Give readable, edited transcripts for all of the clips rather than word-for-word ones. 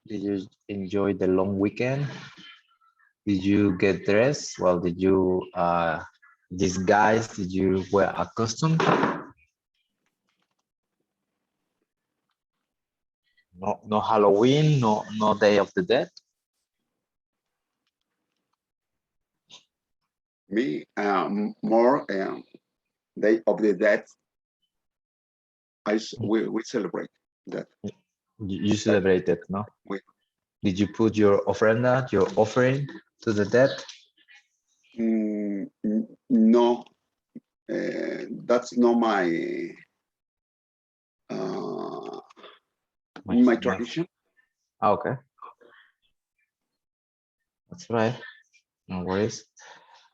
Did you enjoy the long weekend? Did you get dressed? Well, did you disguise? Did you wear a costume? No, no Halloween, no Day of the Dead. Me, more Day of the Dead. We celebrate that. You celebrated, no? We, Did you put your ofrenda, your offering to the dead? no, that's not uh, my tradition. Okay, that's right. No worries.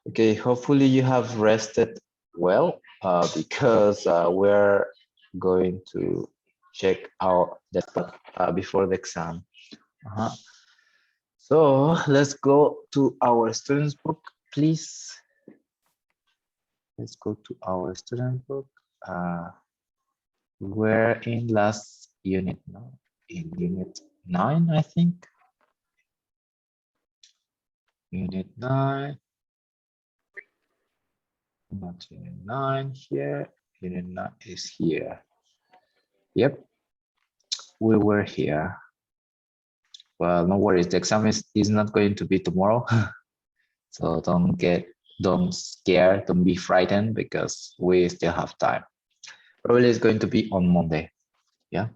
Okay, hopefully you have rested well because we're going to check our desktop before the exam. So let's go to our students book, please. Let's go to our student book. We're in last unit now, in unit 9, I think. Unit 9. Not unit 9 here. Unit 9 is here. Yep, we were here. Well, no worries. The exam is not going to be tomorrow. So don't scare, don't be frightened because we still have time. Probably it's going to be on Monday. Yeah.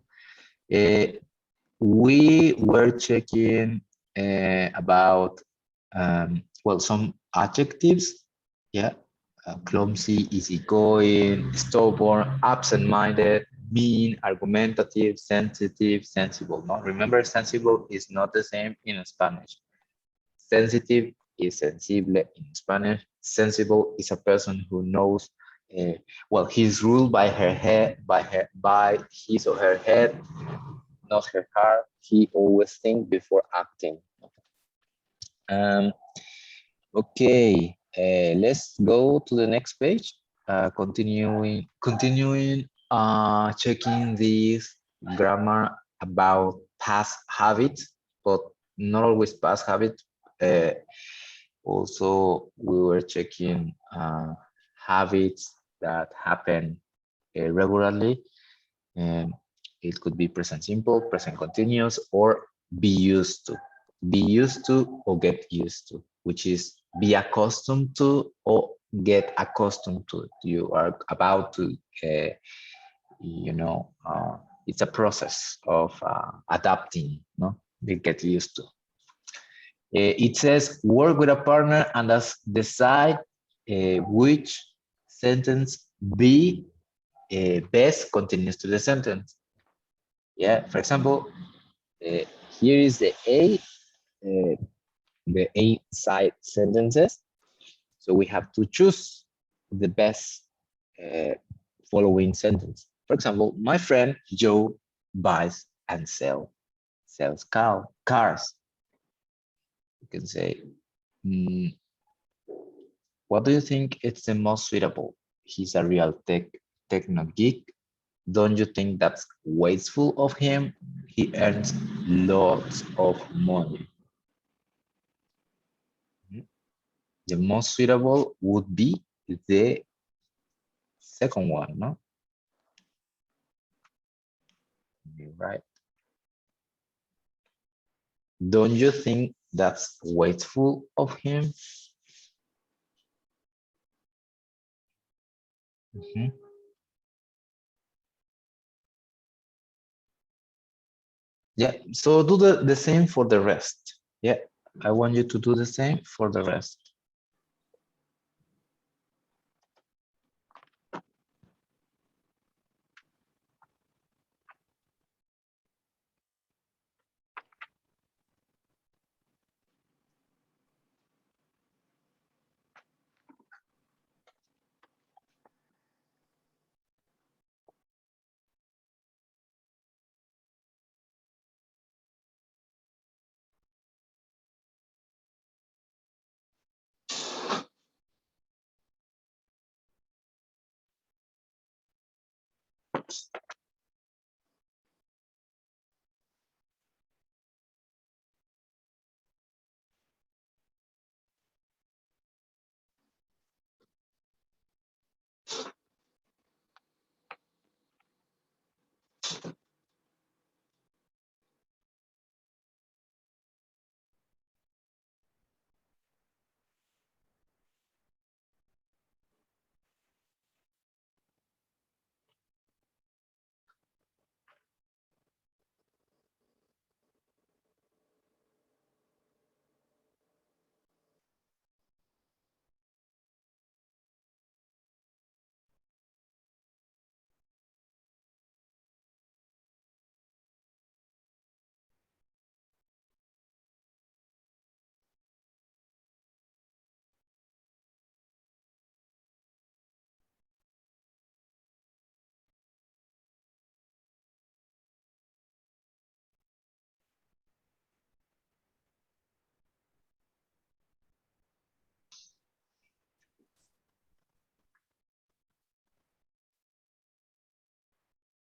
We were checking about, well, some adjectives. Yeah. Clumsy, easygoing, stubborn, absent-minded, mean, argumentative, sensitive, sensible. No, remember, sensible is not the same in Spanish. Sensitive is sensible in Spanish. Sensible is a person who knows, well, he's ruled by her head, by his or her head, not her heart. He always thinks before acting. Okay, let's go to the next page. Continuing checking this grammar about past habits, but not always past habits. Also, we were checking habits that happen regularly, and it could be present simple, present continuous, or be used to. Be used to or get used to, which is be accustomed to or get accustomed to. You are about to, it's a process of adapting, no? They get used to. It says work with a partner and decide which sentence be best continues to the sentence. Yeah, for example, here is the A side sentences. So we have to choose the best following sentence. For example, my friend Joe buys and sells cars. You can say, what do you think is the most suitable? He's a real techno geek. Don't you think that's wasteful of him? He earns lots of money. The most suitable would be the second one, no? Right. Don't you think that's wasteful of him? Yeah, so do the same for the rest. Yeah, I want you to do the same for the rest.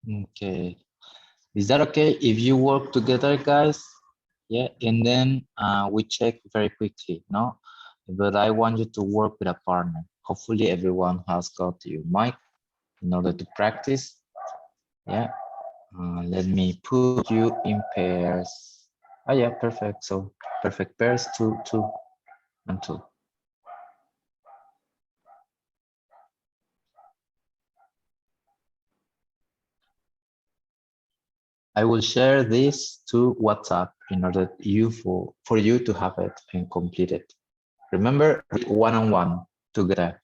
Okay. Is that okay if you work together, guys? Yeah, and then we check very quickly, no? But I want you to work with a partner. Hopefully everyone has got your mic in order to practice. Yeah, let me put you in pairs. Oh yeah, perfect. So perfect pairs, two, two, and two. I will share this to WhatsApp in order for you to have it and complete it. Remember, one-on-one together.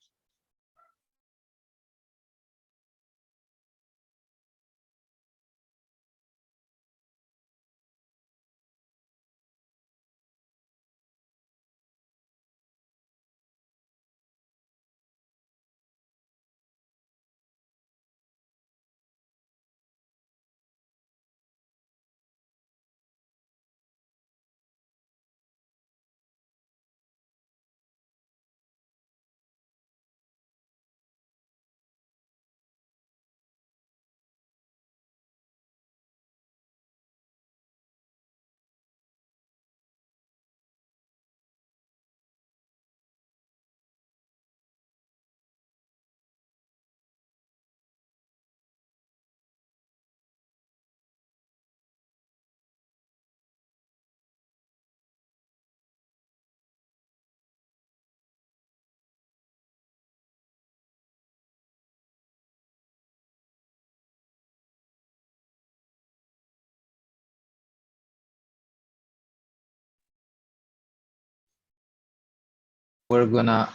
We're gonna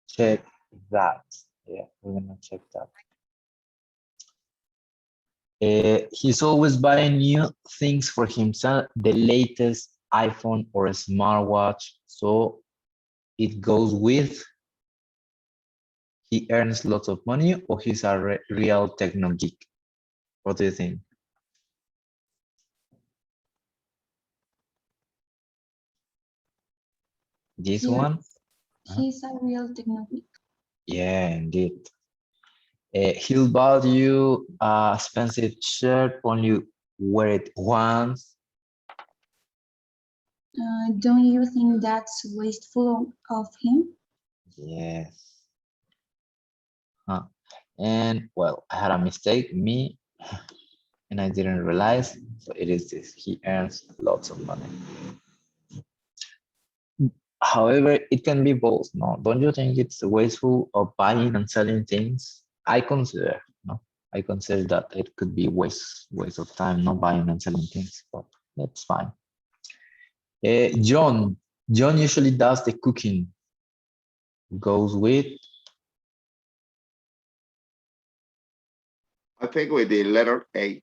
check that. Yeah, we're gonna check that. He's always buying new things for himself, the latest iPhone or a smartwatch. So it goes with he earns lots of money or he's a real techno geek. What do you think? This Yes, one? he's a real technology. Yeah, indeed. He'll buy you a expensive shirt, only wear it once. Don't you think that's wasteful of him? Yes. Huh. And well, I had a mistake, me, and I didn't realize. So it is this. He earns lots of money. However, it can be both. No, don't you think it's wasteful of buying and selling things? I consider, no, I consider that it could be waste of time not buying and selling things, but that's fine. John usually does the cooking. Goes with, I think with the letter A.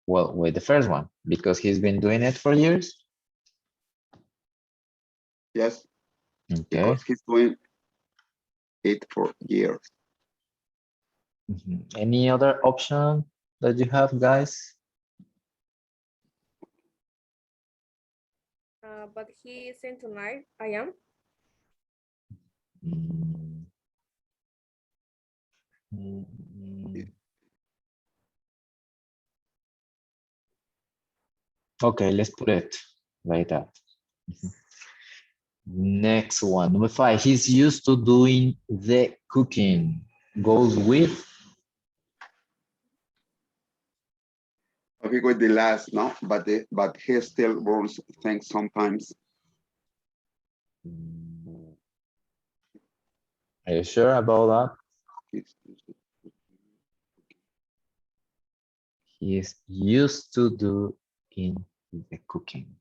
well, with the first one because he's been doing it for years. Yes, Okay. because he's doing it for years. Any other option that you have, guys? But he isn't tonight. I am. Mm, mm, mm. Okay, let's put it like that. Next one, number 5. He's used to doing the cooking. Goes with, I think with the last, no, but he still runs things sometimes. are you sure about that? He is used to do in the cooking.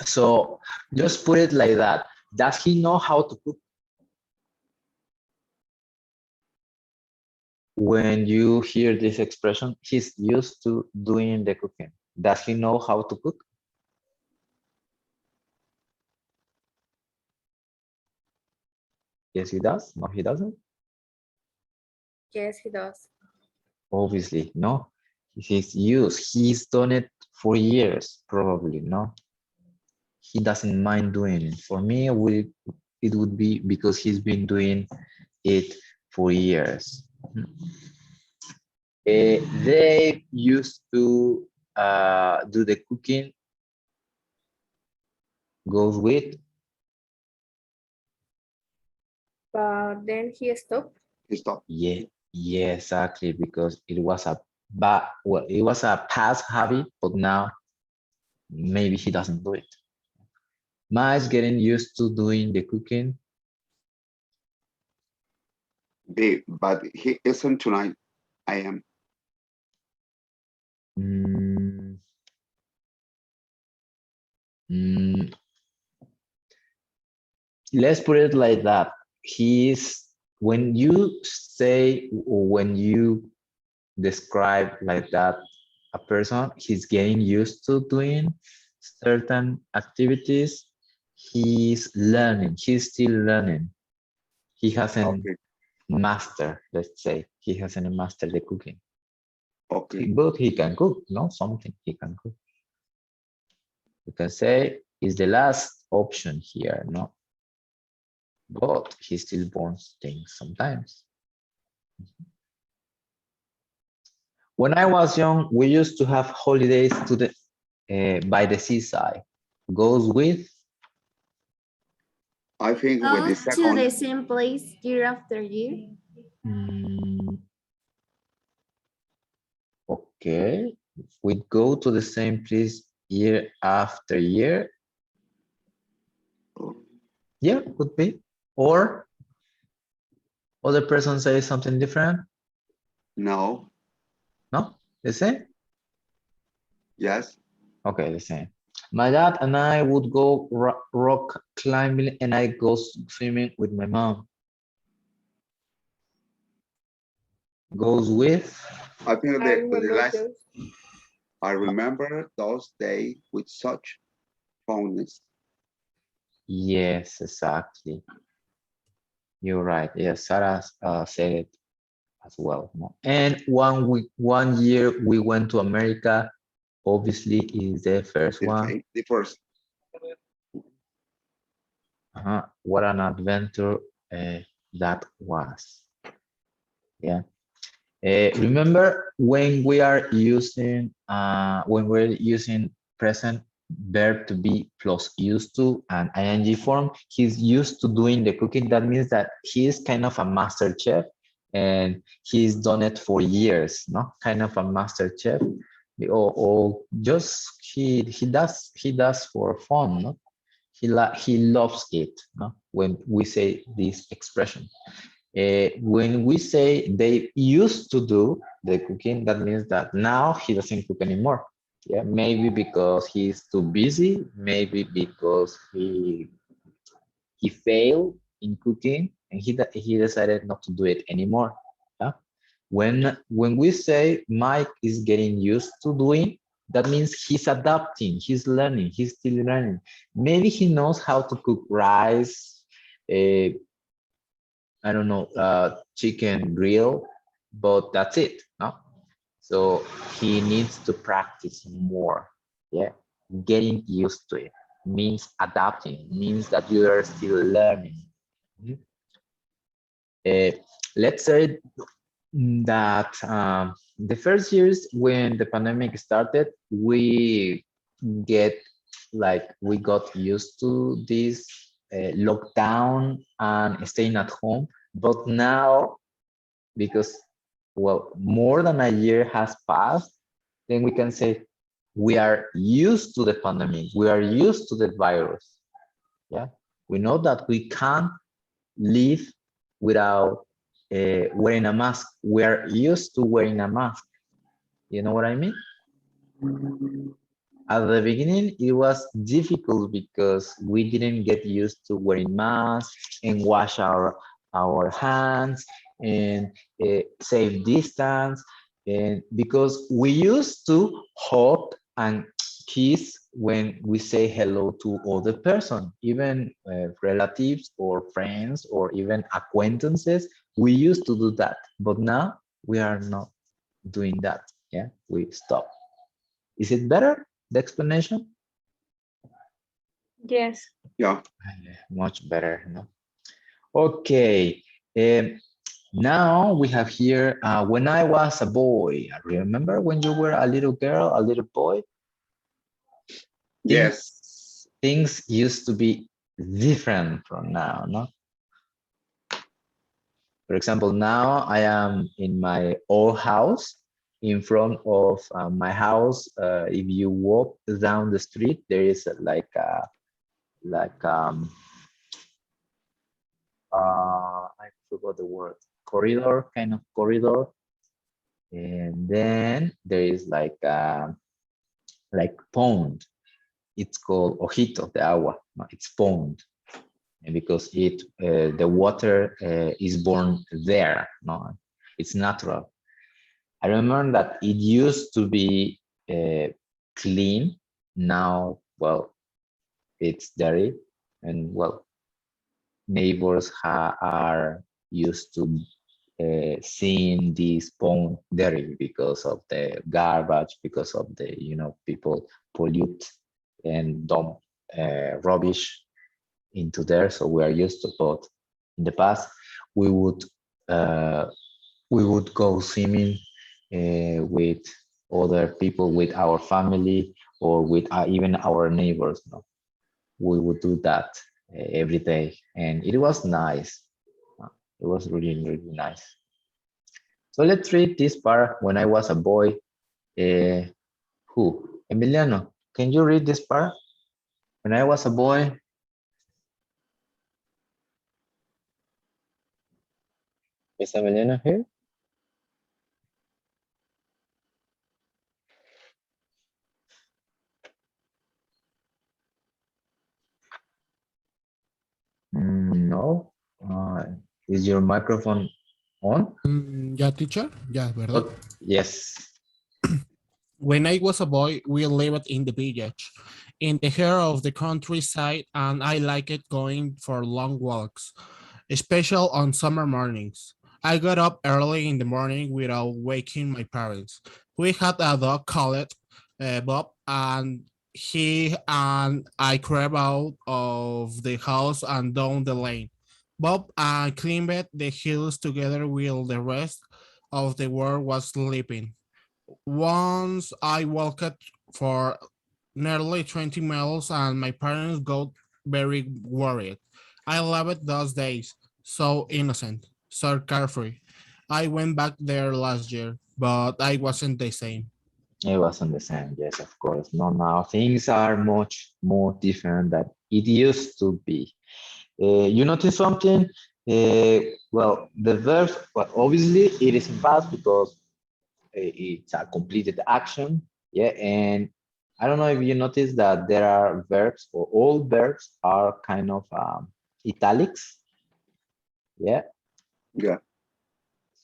So just put it like that. Does he know how to cook? When you hear this expression, he's used to doing the cooking. Does he know how to cook? Yes, he does. No, he doesn't. Yes, he does. Obviously, no. He's used. He's done it for years, probably, no? he doesn't mind doing it. For me, it would be because he's been doing it for years. They used to do the cooking, goes with, but then he stopped. Stop. yeah, exactly, because it was it was a past habit, but now maybe he doesn't do it. Ma is getting used to doing the cooking. B, but he isn't tonight. I am. Mm, mm, let's put it like that. When you say, or when you describe like that a person, he's getting used to doing certain activities. He's learning, he's still learning. He hasn't Okay. mastered, let's say, he hasn't mastered the cooking. Okay. But he can cook, no? Something he can cook. You can say is the last option here, no? But he still burns things sometimes. When I was young, we used to have holidays to the by the seaside. Goes with, I think with the Goes to the second, same place year after year. mm, okay, we go to the same place year after year. Yeah, could be. Or other person says something different. no, No, the same. yes, Okay, the same. My dad and I would go rock climbing, and I go swimming with my mom. Goes with, I think I the remember last, those. I remember those days with such fondness. yes, exactly. You're right. Yes, Sarah said it as well. No? And 1 year we went to America. Obviously, is the first one. The first, What an adventure that was. Yeah. Remember when we are using present verb to be plus used to and ing form, he's used to doing the cooking. That means that he is kind of a master chef and he's done it for years, no? Kind of a master chef. Or just he does for fun, no? He loves it, no? When we say this expression. When we say they used to do the cooking, that means that now he doesn't cook anymore. Yeah, maybe because he's too busy, maybe because he failed in cooking and he decided not to do it anymore. Yeah. When we say Mike is getting used to doing, that means he's adapting, he's learning, he's still learning. Maybe he knows how to cook rice, I don't know, chicken grill, but that's it, no? So he needs to practice more, yeah? Getting used to it means adapting, means that you are still learning. Let's say that the first years when the pandemic started, we got used to this lockdown and staying at home. But now, because, well, more than a year has passed, then we can say we are used to the pandemic. We are used to the virus. Yeah, we know that we can't live without wearing a mask. We are used to wearing a mask. You know what I mean? At the beginning, it was difficult because we didn't get used to wearing masks and wash our hands and safe distance. And because we used to hug and kiss when we say hello to other person, even relatives or friends or even acquaintances, we used to do that. But now we are not doing that. Yeah, we stop. Is it better, the explanation? Yes. Yeah. Much better, no? Okay. Now we have here, when I was a boy. Remember when you were a little girl, a little boy? Yes. Things used to be different from now, no? For example, now I am in my old house. In front of my house, if you walk down the street, there is like I forgot the word, corridor, kind of corridor, and then there is like pond. It's called ojito de agua. No, it's pond, and because the water is born there. No, it's natural. I remember that it used to be clean. Now, well, it's dirty, and well, neighbors are used to seeing this pond dirty because of the garbage, because of the people pollute and dump rubbish into there. So we are used to. But in the past, we would uh, go swimming with other people, with our family, or with even our neighbors. No? We would do that every day, and it was nice. It was really, really nice. So let's read this part. When I was a boy, who? Emiliano, can you read this part? When I was a boy. Is Emiliano here? No. Is your microphone on? Yeah, teacher. Yeah, ¿verdad? Oh, yes. When I was a boy, we lived in the village, in the heart of the countryside, and I liked going for long walks, especially on summer mornings. I got up early in the morning without waking my parents. We had a dog called Bob, and he and I crept out of the house and down the lane. Bob and climbed the hills together while the rest of the world was sleeping. Once I walked for nearly 20 miles and my parents got very worried. I loved those days, so innocent, so carefree. I went back there last year, but I wasn't the same. It wasn't the same. Yes, of course. No, now things are much more different than it used to be. You notice something? Well, the verb, well, obviously it is in past because it's a completed action. Yeah, and I don't know if you notice that there are verbs, or all verbs are kind of italics. Yeah. Yeah.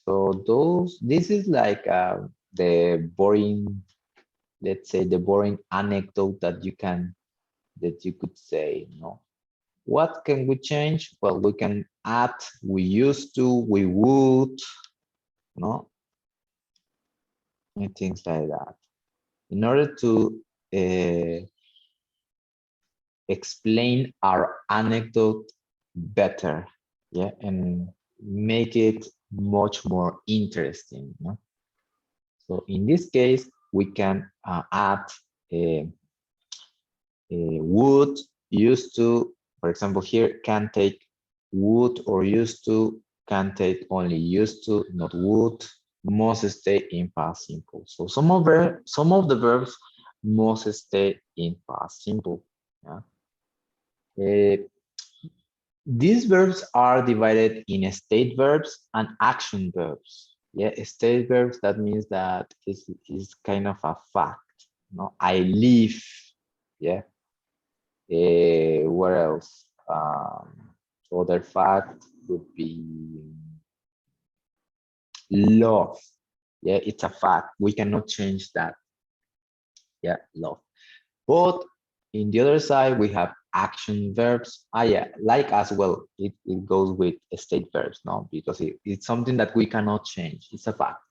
So this is like the boring, let's say the boring anecdote that you could say. What can we change? Well, we can add, we used to, we would, no, and things like that. In order to explain our anecdote better, yeah, and make it much more interesting. No? So in this case, we can add would, used to. For example, here can take would or used to, can take only used to, not would, must stay in past simple. So some of the verbs must stay in past simple. Yeah. These verbs are divided in state verbs and action verbs. Yeah, state verbs, that means that is kind of a fact. I live. Yeah. What else? Other fact would be love. Yeah, it's a fact. We cannot change that. Yeah, love. But in the other side, we have action verbs. Yeah, like as well, it goes with state verbs, no? Because it's something that we cannot change. It's a fact.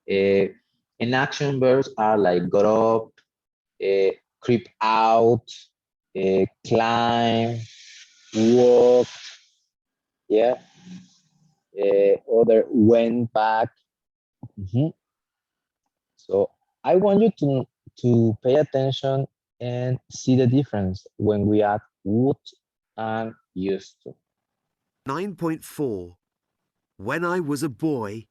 And action verbs are like got up, creep out, climb, walk, yeah. Other went back. Mhm. So I want you to pay attention and see the difference when we add would and used to. 9.4. When I was a boy.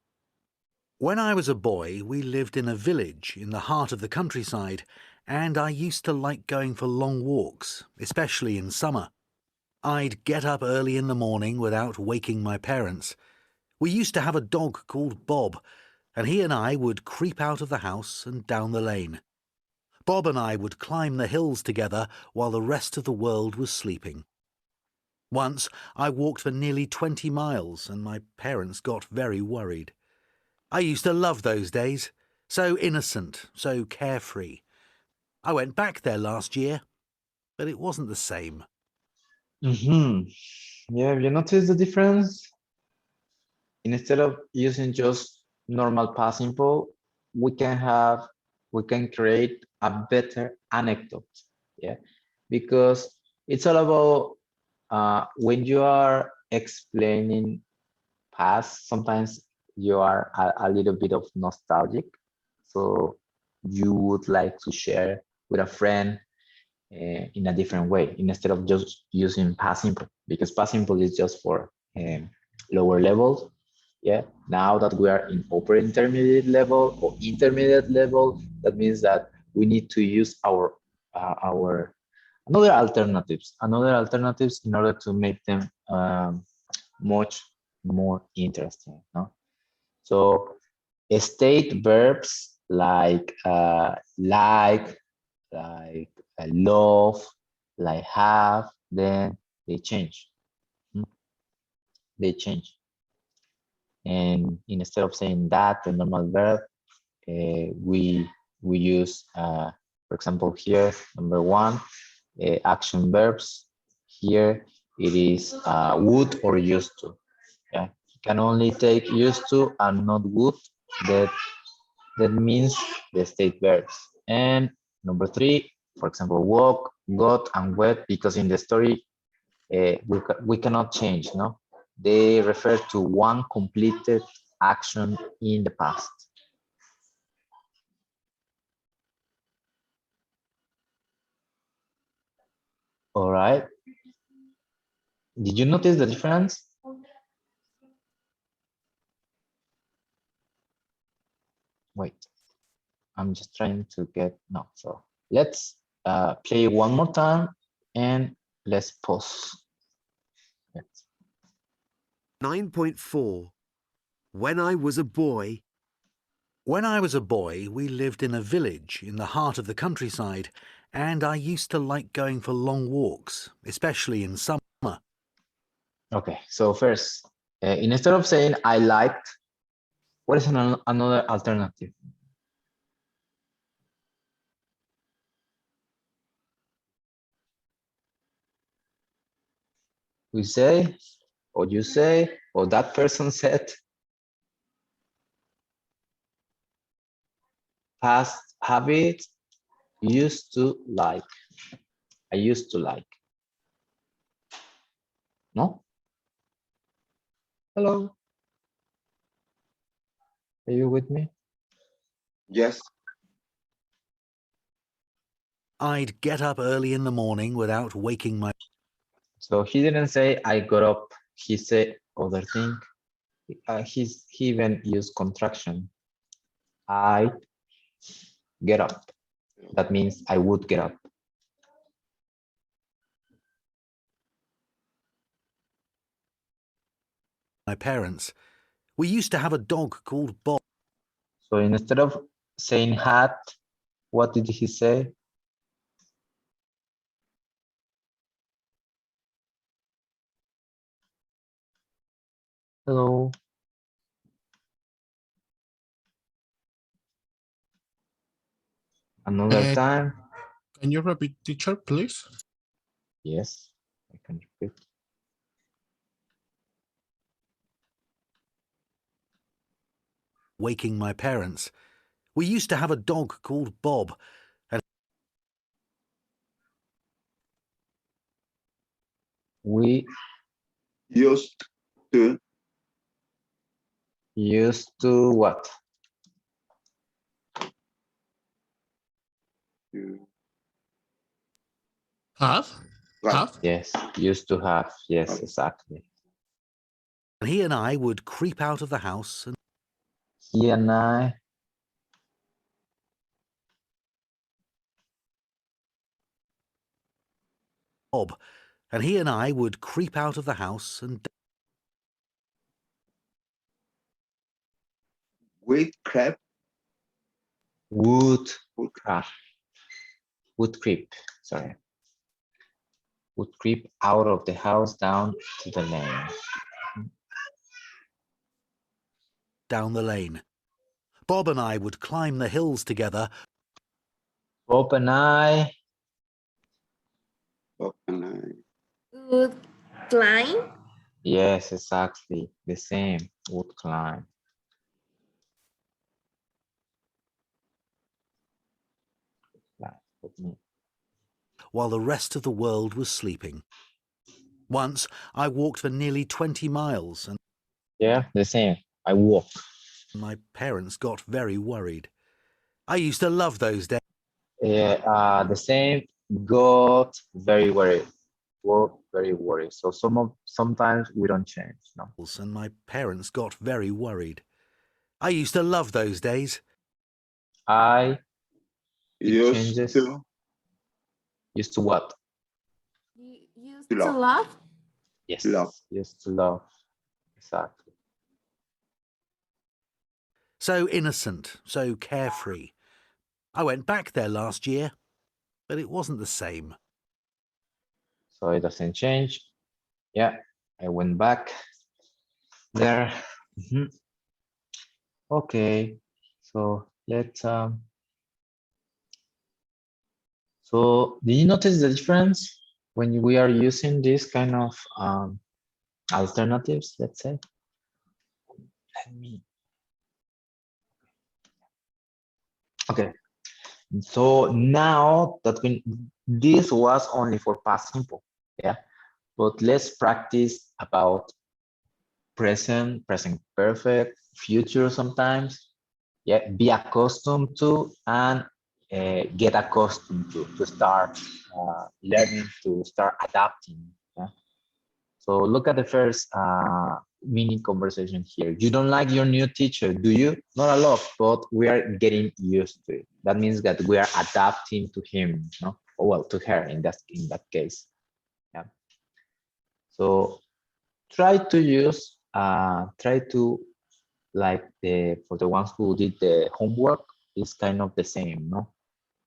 When I was a boy, we lived in a village in the heart of the countryside, and I used to like going for long walks, especially in summer. I'd get up early in the morning without waking my parents. We used to have a dog called Bob, and he and I would creep out of the house and down the lane. Bob and I would climb the hills together while the rest of the world was sleeping. Once I walked for nearly 20 miles and my parents got very worried. I used to love those days. So innocent, so carefree. I went back there last year, but it wasn't the same. Mhm. Yeah, you notice the difference? Instead of using just normal past simple, we can create a better anecdote. Yeah, because it's all about when you are explaining past, sometimes you are a little bit of nostalgic. So you would like to share with a friend in a different way instead of just using past simple, because past simple is just for lower levels. Yeah, now that we are in upper intermediate level or intermediate level, that means that we need to use our another alternatives in order to make them much more interesting. No? So state verbs like love, like have, then they change. Mm, They change. And instead of saying that, the normal verb, we use, for example, here, number one, action verbs. Here it is would or used to. Yeah, you can only take used to and not would. That that means the state verbs. And number three, for example, walk, got, and wet, because in the story we cannot change. No, they refer to one completed action in the past. All right. Did you notice the difference? Wait, I'm just trying to get, no. So let's play one more time and let's pause. Yes. 9.4. When I was a boy. When I was a boy, we lived in a village in the heart of the countryside, and I used to like going for long walks, especially in summer. Okay, so first, instead of saying I liked, what is another alternative? We say, or you say, or that person said, past habit, used to like. I used to like. No? Hello? Are you with me? Yes. I'd get up early in the morning without waking my So he didn't say I got up. He said other thing. He even used contraction. I get up. That means I would get up. parents. We used to have a dog called Bob. So instead of saying had, what did he say? Hello. Another time. Can you repeat, teacher, please? Yes, I can repeat. Waking my parents. We used to have a dog called Bob, and We Used to. used to what? Have? Right. Have? Yes, used to have. Yes, Okay. exactly. And he and I would creep out of the house and He and I. Bob. And he and I would creep out of the house and With crab. Would crap. Would creep. Sorry. Would creep out of the house down to the lane. down the lane. Bob and I would climb the hills together. Bob and I. Oh, and I. Would climb. Yes, exactly. The same. Would climb. With me. While the rest of the world was sleeping. Once I walked for nearly 20 miles and Yeah, the same. I walk. my parents got very worried. I used to love those days The same. Got very worried. Were very worried. So sometimes we don't change. No. and my parents got very worried. I used to love those days. I Used changes. to. Used to what? You used To to love. love. Yes. Love. Used to love. Exactly. So innocent, so carefree. I went back there last year, but it wasn't the same. So it doesn't change. Yeah, I went back there. Mhm. Okay, so let's so did you notice the difference when we are using this kind of alternatives, let's say? Let me. Okay, so now that this was only for past simple, yeah, but let's practice about present, present perfect, future sometimes. Yeah, be accustomed to and get accustomed to start learning, to start adapting. Yeah? So look at the first mini conversation here. You don't like your new teacher, do you? Not a lot, but we are getting used to it. That means that we are adapting to him, no? Or well, to her in that case. Yeah. So try to like for the ones who did the homework, it's kind of the same, no?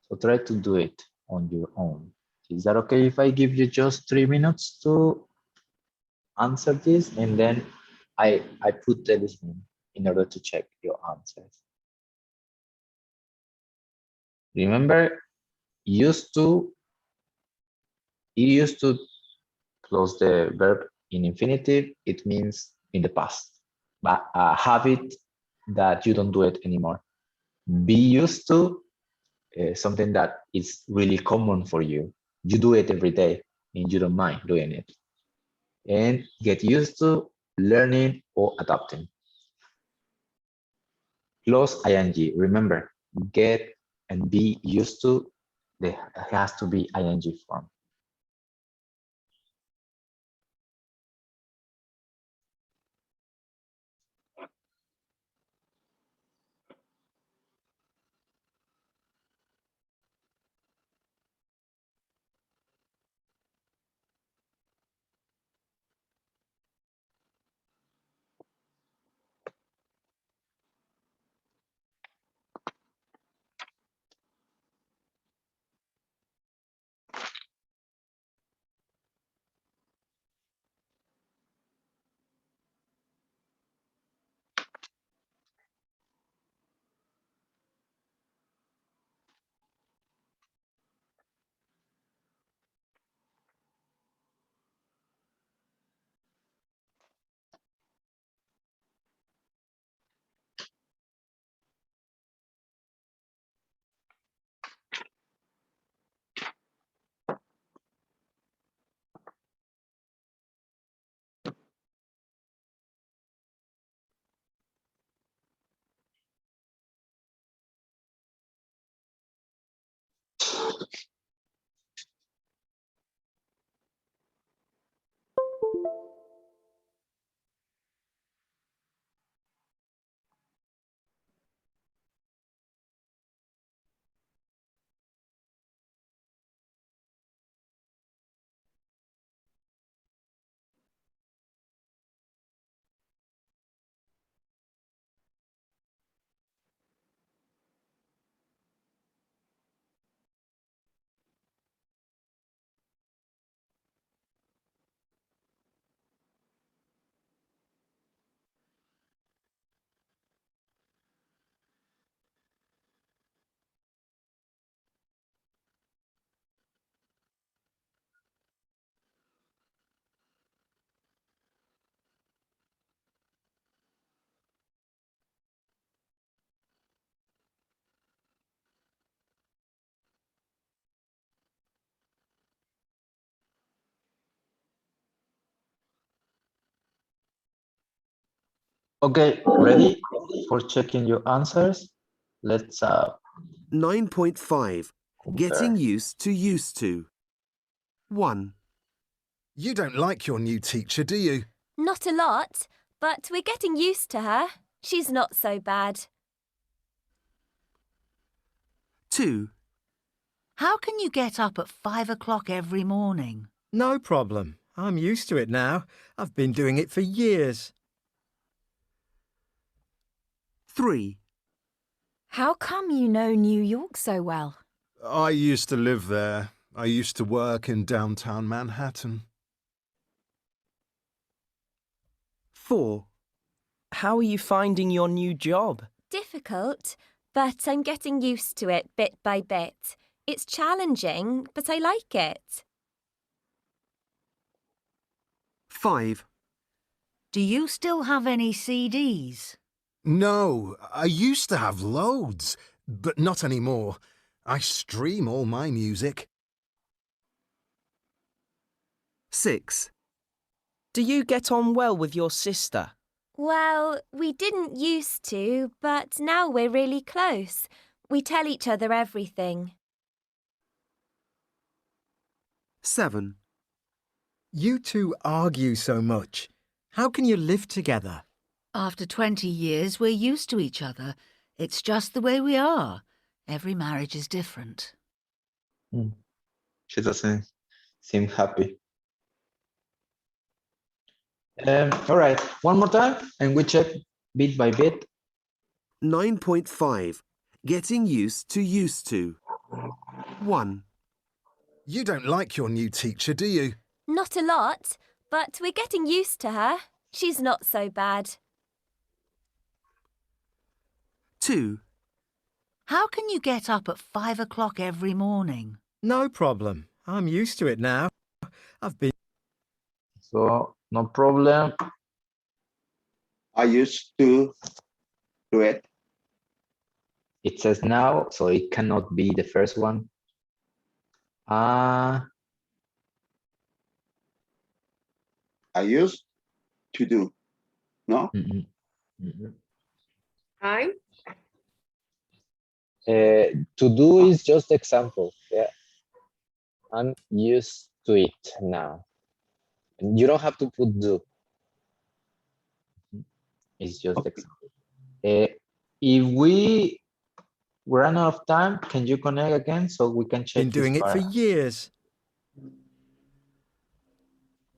So try to do it on your own. Is that okay if I give you just 3 minutes to answer this, and then I put the listening in order to check your answers. Remember, used to, you used to plus the verb in infinitive, it means in the past, but a habit that you don't do it anymore. Be used to something that is really common for you. You do it every day and you don't mind doing it. And get used to learning or adapting. Plus ing. Remember, get and be used to, there has to be ing form. Okay, ready for checking your answers? Let's 9.5. Getting used to. 1, You don't like your new teacher, do you? Not a lot, but we're getting used to her. She's not so bad. 2, How can you get up at 5 o'clock every morning? No problem. I'm used to it now. I've been doing it for years. 3, How come you know New York so well? I used to live there. I used to work in downtown Manhattan. 4, How are you finding your new job? Difficult, but I'm getting used to it bit by bit. It's challenging, but I like it. 5, Do you still have any CDs? No, I used to have loads, but not anymore. I stream all my music. 6, Do you get on well with your sister? Well, we didn't used to, but now we're really close. We tell each other everything. 7, You two argue so much. How can you live together? After 20 years, we're used to each other. It's just the way we are. Every marriage is different. She doesn't seem happy. All right, one more time, and we check bit by bit. 9.5. Getting used to. 1, You don't like your new teacher, do you? Not a lot, but we're getting used to her. She's not so bad. 2, How can you get up at 5 o'clock every morning? No problem. I'm used to it now. I've been So no problem. I used to do it. It says now, so it cannot be the first one. I used to do. No? I'm To do is just example. Yeah, I'm used to it now. And you don't have to put do. It's just Okay. example. If we run out of time, can you connect again so we can check? been doing this it for part? years.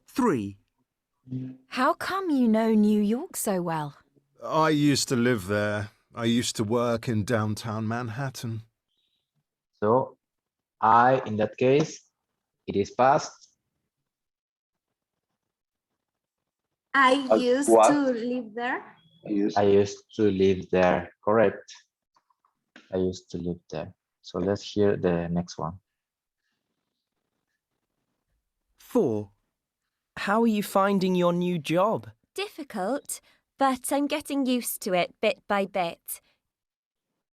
3, How come you know New York so well? I used to live there. I used to work in downtown Manhattan. So in that case, it is past. I As used what? to live there. I used to live there. Correct. I used to live there. So let's hear the next one. 4, How are you finding your new job? Difficult, but I'm getting used to it bit by bit.